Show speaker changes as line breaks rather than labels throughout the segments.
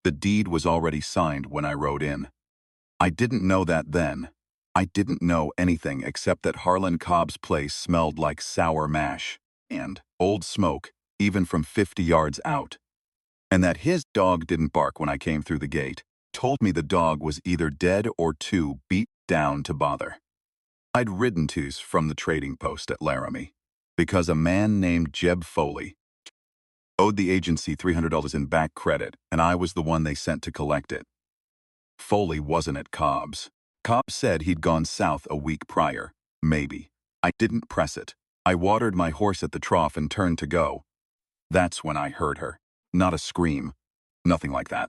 The deed was already signed when I rode in. I didn't know that then. I didn't know anything except that Harlan Cobb's place smelled like sour mash and old smoke, even from 50 yards out. And that his dog didn't bark when I came through the gate, told me the dog was either dead or too beat down to bother. I'd ridden twos from the trading post at Laramie because a man named Jeb Foley owed the agency $300 in back credit, and I was the one they sent to collect it. Foley wasn't at Cobb's. Cobb said he'd gone south a week prior. Maybe. I didn't press it. I watered my horse at the trough and turned to go. That's when I heard her. Not a scream. Nothing like that.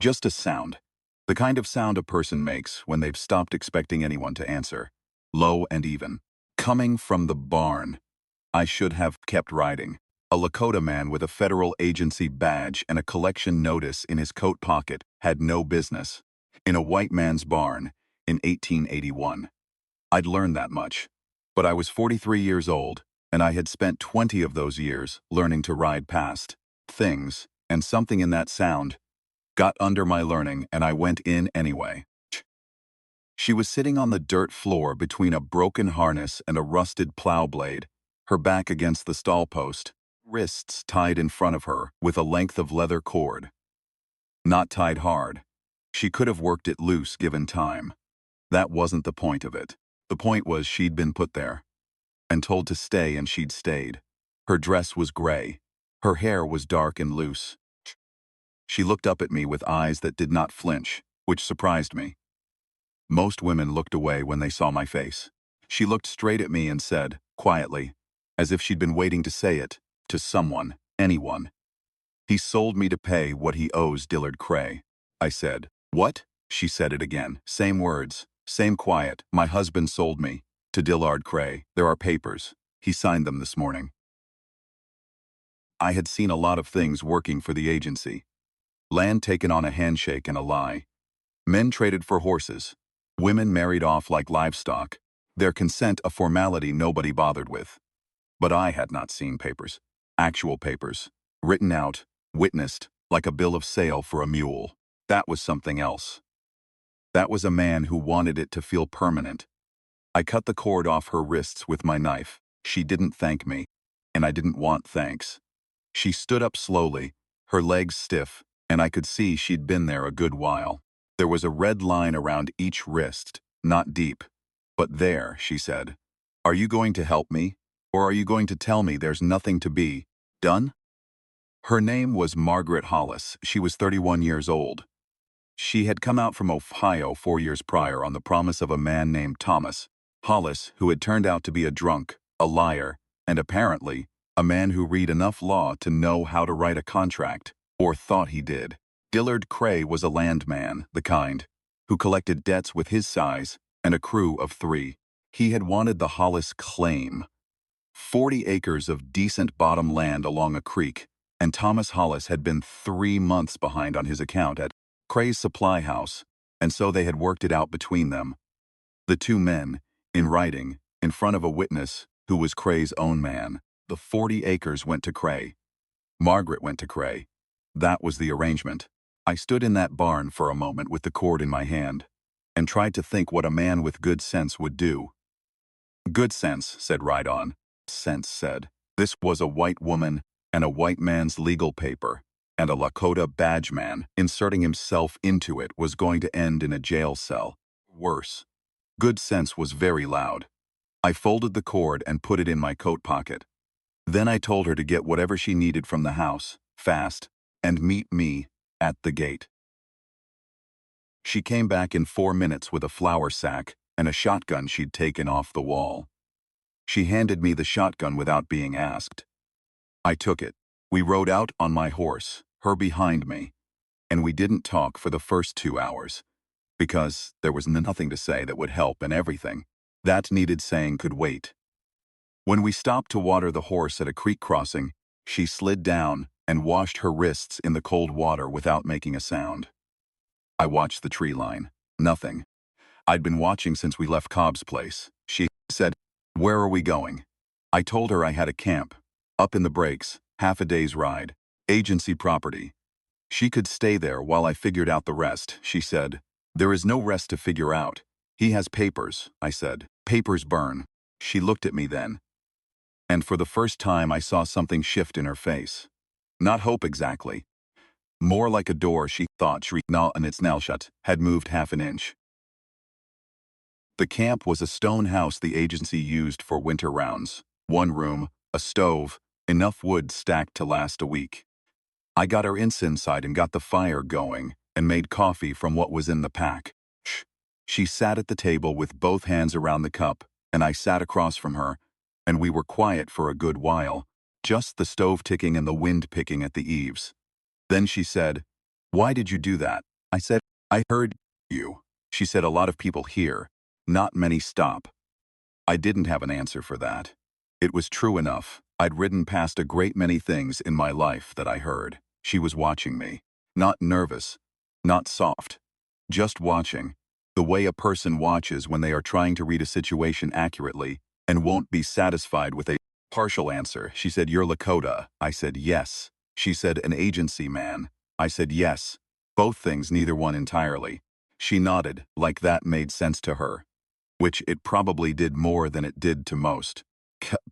Just a sound. The kind of sound a person makes when they've stopped expecting anyone to answer. Low and even. Coming from the barn. I should have kept riding. A Lakota man with a federal agency badge and a collection notice in his coat pocket had no business in a white man's barn in 1881. I'd learned that much. But I was 43 years old, and I had spent 20 of those years learning to ride past things, and something in that sound got under my learning, and I went in anyway. She was sitting on the dirt floor between a broken harness and a rusted plow blade, her back against the stall post, wrists tied in front of her with a length of leather cord. Not tied hard. She could have worked it loose given time. That wasn't the point of it. The point was she'd been put there and told to stay, and she'd stayed. Her dress was gray. Her hair was dark and loose. She looked up at me with eyes that did not flinch, which surprised me. Most women looked away when they saw my face. She looked straight at me and said, quietly, as if she'd been waiting to say it, to someone, anyone. "He sold me to pay what he owes Dillard Cray." I said, "What?" She said it again. Same words, same quiet. "My husband sold me to Dillard Cray. There are papers. He signed them this morning." I had seen a lot of things working for the agency. Land taken on a handshake and a lie. Men traded for horses. Women married off like livestock. Their consent a formality nobody bothered with. But I had not seen papers. Actual papers. Written out, witnessed, like a bill of sale for a mule. That was something else. That was a man who wanted it to feel permanent. I cut the cord off her wrists with my knife. She didn't thank me, and I didn't want thanks. She stood up slowly, her legs stiff, and I could see she'd been there a good while. There was a red line around each wrist, not deep. "But there," she said. "Are you going to help me, or are you going to tell me there's nothing to be done?" Her name was Margaret Hollis. She was 31 years old. She had come out from Ohio 4 years prior on the promise of a man named Thomas Hollis, who had turned out to be a drunk, a liar, and apparently a man who read enough law to know how to write a contract, or thought he did. Dillard Cray was a landman, the kind, who collected debts with his size and a crew of 3. He had wanted the Hollis claim, 40 acres of decent bottom land along a creek, and Thomas Hollis had been 3 months behind on his account at Cray's supply house, and so they had worked it out between them. The 2 men, in writing, in front of a witness who was Cray's own man. The 40 acres went to Cray. Margaret went to Cray. That was the arrangement. I stood in that barn for a moment with the cord in my hand, and tried to think what a man with good sense would do. "Good sense," said Ride-On. Sense said, this was a white woman and a white man's legal paper, and a Lakota badge man inserting himself into it was going to end in a jail cell. Worse. Good sense was very loud. I folded the cord and put it in my coat pocket. Then I told her to get whatever she needed from the house, fast, and meet me at the gate. She came back in 4 minutes with a flour sack and a shotgun she'd taken off the wall. She handed me the shotgun without being asked. I took it. We rode out on my horse, her behind me, and we didn't talk for the first 2 hours, because there was nothing to say that would help, and everything that needed saying could wait. When we stopped to water the horse at a creek crossing, she slid down and washed her wrists in the cold water without making a sound. I watched the tree line. Nothing. I'd been watching since we left Cobb's place. She said, "Where are we going?" I told her I had a camp, up in the breaks, half a day's ride, agency property. She could stay there while I figured out the rest, she said. There is no rest to figure out. He has papers, I said. Papers burn. She looked at me then. And for the first time I saw something shift in her face. Not hope exactly. More like a door she thought and its nail shut had moved half an inch. The camp was a stone house the agency used for winter rounds. One room, a stove, enough wood stacked to last a week. I got her inside and got the fire going and made coffee from what was in the pack. She sat at the table with both hands around the cup, and I sat across from her, and we were quiet for a good while, just the stove ticking and the wind picking at the eaves. Then she said, "Why did you do that?" I said, "I heard you." She said, "A lot of people hear. Not many stop." I didn't have an answer for that. It was true enough. I'd ridden past a great many things in my life that I heard. She was watching me. Not nervous. Not soft. Just watching. The way a person watches when they are trying to read a situation accurately and won't be satisfied with a partial answer. She said, "You're Lakota." I said, "Yes." She said, "An agency man." I said, "Yes." Both things, neither one entirely. She nodded, like that made sense to her. Which it probably did more than it did to most.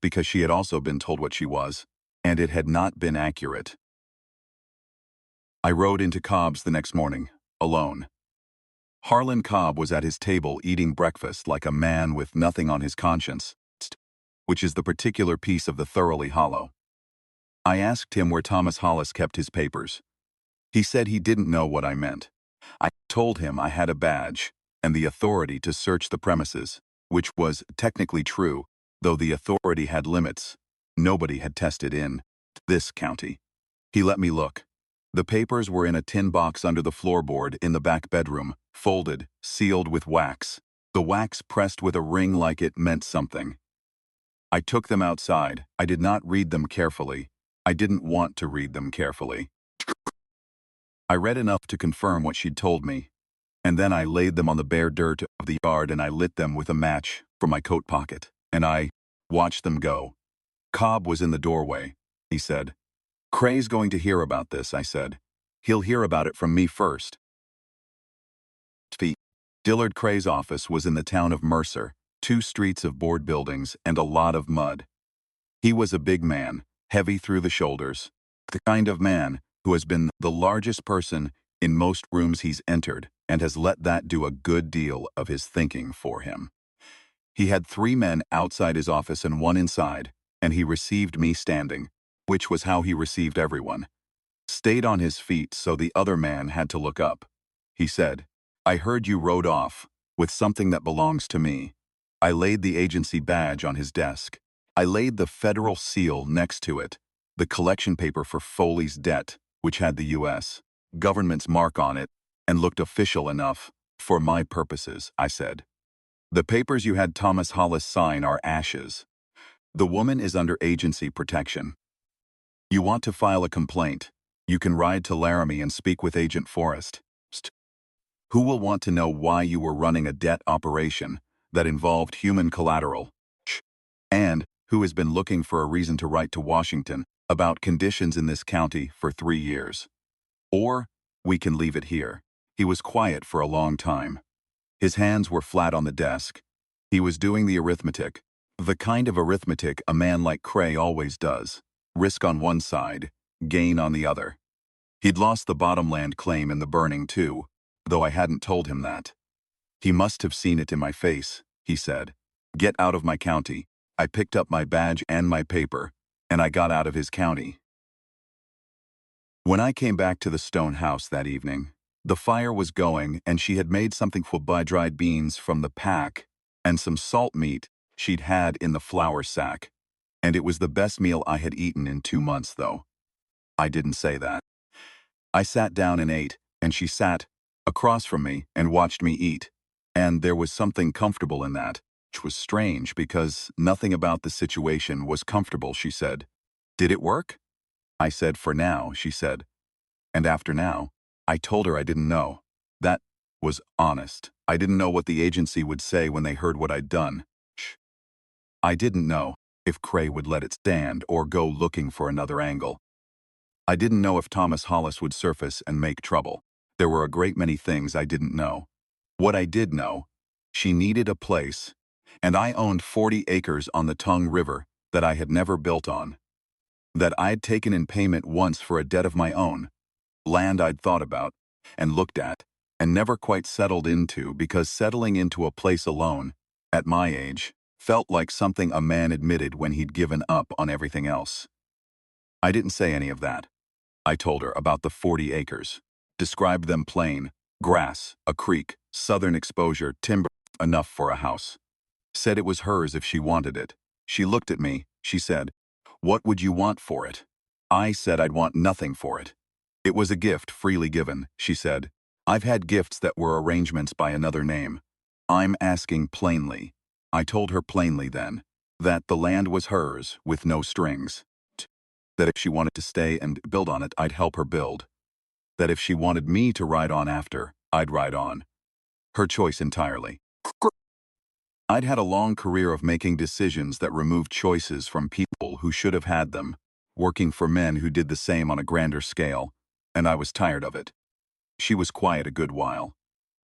Because she had also been told what she was, and it had not been accurate. I rode into Cobb's the next morning, alone. Harlan Cobb was at his table eating breakfast like a man with nothing on his conscience, which is the particular piece of the thoroughly hollow. I asked him where Thomas Hollis kept his papers. He said he didn't know what I meant. I told him I had a badge and the authority to search the premises, which was technically true, though the authority had limits. Nobody had tested in this county. He let me look. The papers were in a tin box under the floorboard in the back bedroom, folded, sealed with wax. The wax pressed with a ring like it meant something. I took them outside. I did not read them carefully. I didn't want to read them carefully. I read enough to confirm what she'd told me, and then I laid them on the bare dirt of the yard and I lit them with a match from my coat pocket, and I watched them go. Cobb was in the doorway. He said, "Cray's going to hear about this," I said. "He'll hear about it from me first." Dillard Cray's office was in the town of Mercer, 2 streets of board buildings and a lot of mud. He was a big man, heavy through the shoulders, the kind of man who has been the largest person in most rooms he's entered and has let that do a good deal of his thinking for him. He had 3 men outside his office and 1 inside, and he received me standing, which was how he received everyone. Stayed on his feet so the other man had to look up. He said, "I heard you rode off with something that belongs to me." I laid the agency badge on his desk. I laid the federal seal next to it, the collection paper for Foley's debt, which had the U.S. government's mark on it, and looked official enough for my purposes, I said. "The papers you had Thomas Hollis sign are ashes. The woman is under agency protection. You want to file a complaint. You can ride to Laramie and speak with Agent Forrest, who will want to know why you were running a debt operation that involved human collateral, and who has been looking for a reason to write to Washington about conditions in this county for 3 years. Or we can leave it here." He was quiet for a long time. His hands were flat on the desk. He was doing the arithmetic, the kind of arithmetic a man like Cray always does. Risk on one side, gain on the other. He'd lost the bottomland claim in the burning too, though I hadn't told him that. "He must have seen it in my face," he said. "Get out of my county." I picked up my badge and my paper, and I got out of his county. When I came back to the stone house that evening, the fire was going and she had made something by dried beans from the pack and some salt meat she'd had in the flour sack. And it was the best meal I had eaten in 2 months, though. I didn't say that. I sat down and ate, and she sat across from me and watched me eat. And there was something comfortable in that, which was strange because nothing about the situation was comfortable, she said. "Did it work?" I said, "For now," she said. And after now, I told her I didn't know. That was honest. I didn't know what the agency would say when they heard what I'd done. I didn't know if Cray would let it stand or go looking for another angle. I didn't know if Thomas Hollis would surface and make trouble. There were a great many things I didn't know. What I did know, she needed a place, and I owned 40 acres on the Tongue River that I had never built on, that I'd taken in payment once for a debt of my own, land I'd thought about and looked at and never quite settled into, because settling into a place alone, at my age, felt like something a man admitted when he'd given up on everything else. I didn't say any of that. I told her about the 40 acres, described them plain: grass, a creek, southern exposure, timber, enough for a house. Said it was hers if she wanted it. She looked at me. She said, "What would you want for it?" I said I'd want nothing for it. It was a gift freely given, she said. I've had gifts that were arrangements by another name. I'm asking plainly. I told her plainly then that the land was hers with no strings. That if she wanted to stay and build on it, I'd help her build. That if she wanted me to ride on after, I'd ride on. Her choice entirely. I'd had a long career of making decisions that removed choices from people who should have had them, working for men who did the same on a grander scale, and I was tired of it. She was quiet a good while.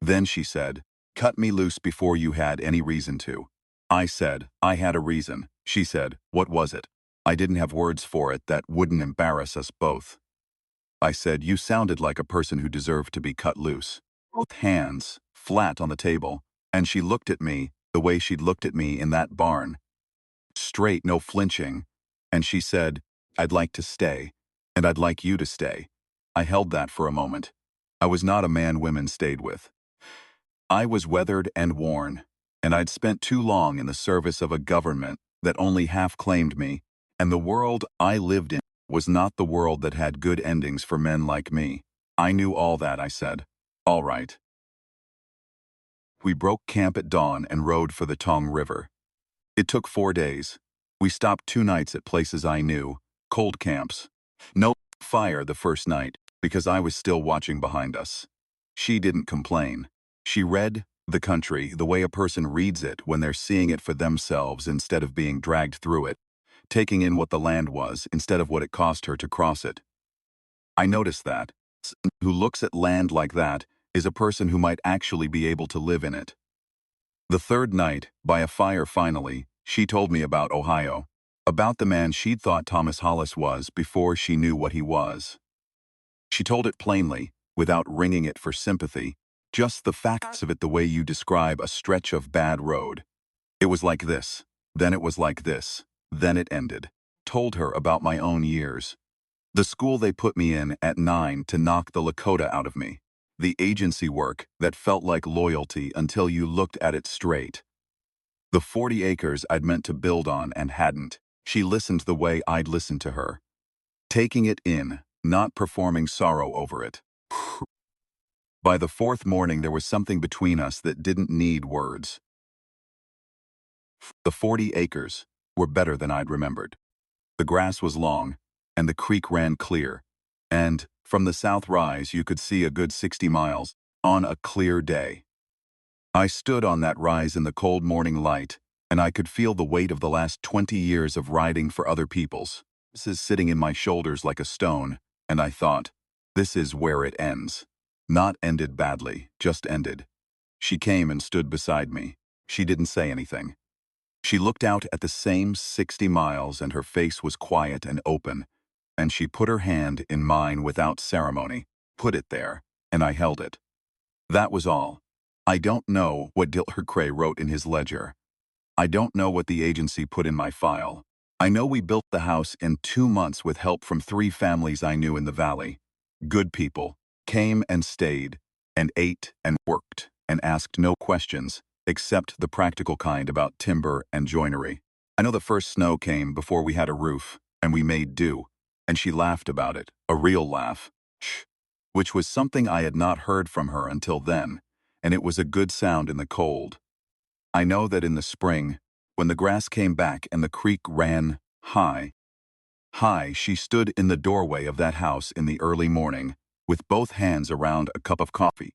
Then she said, "Cut me loose before you had any reason to." I said, "I had a reason." She said, "What was it?" I didn't have words for it that wouldn't embarrass us both. I said, "You sounded like a person who deserved to be cut loose." Both hands flat on the table, and she looked at me the way she'd looked at me in that barn. Straight, no flinching. And she said, "I'd like to stay, and I'd like you to stay." I held that for a moment. I was not a man women stayed with. I was weathered and worn, and I'd spent too long in the service of a government that only half claimed me, and the world I lived in was not the world that had good endings for men like me. I knew all that, I said. All right. We broke camp at dawn and rode for the Tongue River. It took 4 days. We stopped 2 nights at places I knew, cold camps. No fire the first night, because I was still watching behind us. She didn't complain. She read the country the way a person reads it when they're seeing it for themselves instead of being dragged through it, taking in what the land was instead of what it cost her to cross it. I noticed that. Who looks at land like that is a person who might actually be able to live in it. The third night, by a fire finally, she told me about Ohio, about the man she'd thought Thomas Hollis was before she knew what he was. She told it plainly, without wringing it for sympathy, just the facts of it the way you describe a stretch of bad road. It was like this, then it was like this, then it ended. Told her about my own years. The school they put me in at 9 to knock the Lakota out of me. The agency work that felt like loyalty until you looked at it straight. The 40 acres I'd meant to build on and hadn't. She listened the way I'd listened to her. Taking it in, not performing sorrow over it. By the 4th morning, there was something between us that didn't need words. The 40 acres were better than I'd remembered. The grass was long, and the creek ran clear, and from the south rise you could see a good 60 miles on a clear day. I stood on that rise in the cold morning light, and I could feel the weight of the last 20 years of riding for other people's. This is sitting in my shoulders like a stone, and I thought, this is where it ends. Not ended badly, just ended. She came and stood beside me. She didn't say anything. She looked out at the same 60 miles, and her face was quiet and open, and she put her hand in mine without ceremony, put it there, and I held it. That was all. I don't know what Dilher wrote in his ledger. I don't know what the agency put in my file. I know we built the house in 2 months with help from 3 families I knew in the valley. Good people, came and stayed, and ate and worked, and asked no questions, except the practical kind about timber and joinery. I know the first snow came before we had a roof, and we made do, and she laughed about it, a real laugh, which was something I had not heard from her until then, and it was a good sound in the cold. I know that in the spring, when the grass came back and the creek ran high, she stood in the doorway of that house in the early morning, with both hands around a cup of coffee,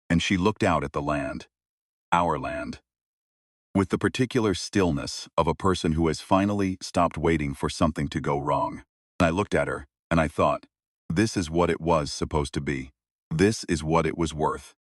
and she looked out at the land, our land, with the particular stillness of a person who has finally stopped waiting for something to go wrong. And I looked at her, and I thought, This is what it was supposed to be. This is what it was worth.